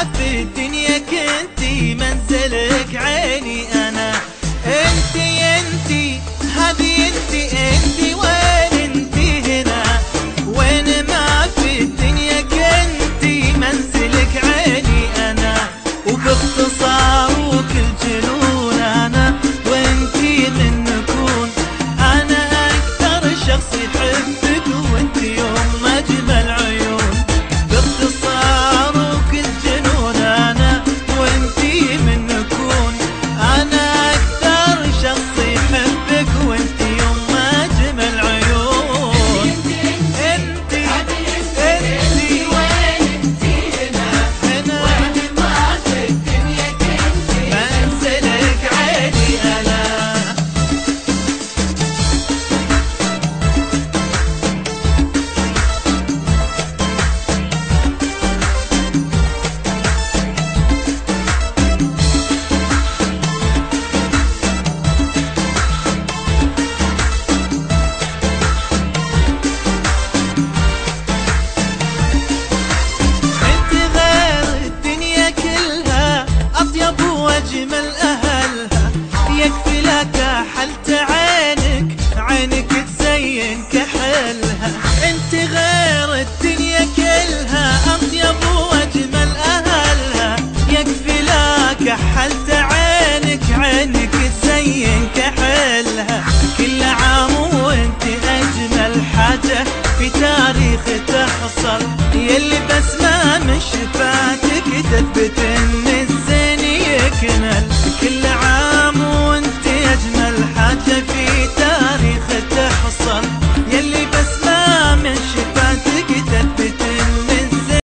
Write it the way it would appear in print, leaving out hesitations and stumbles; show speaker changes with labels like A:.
A: ما في الدنيا كنتي منزلك عيني أنا. انتي هذي انتي وين انتي هنا؟ وين ما في الدنيا كنتي منزلك عيني أنا. وباختصار وكل جنون أنا وانتي من نكون. أنا أكثر شخص يحبك وانتي يوم أجمل عيون. باختصار وكل جنون أنا وانتي من نكون. أنا أكثر شخص يحبك وانتي يوم أجمل عيون. انتي وين انتي هنا وين ما في الدنيا كنتي منزلك عيني أنا. أجمل أهلها يكفي لك حلت عينك، عينك تزين كحلها. انت غير الدنيا كلها أطيب وأجمل أهلها يكفي لك حلت عينك، عينك تزين كحلها. كل عام وانت أجمل حاجة في تاريخ تحصل، يلي بس ما من شفاتك تثبت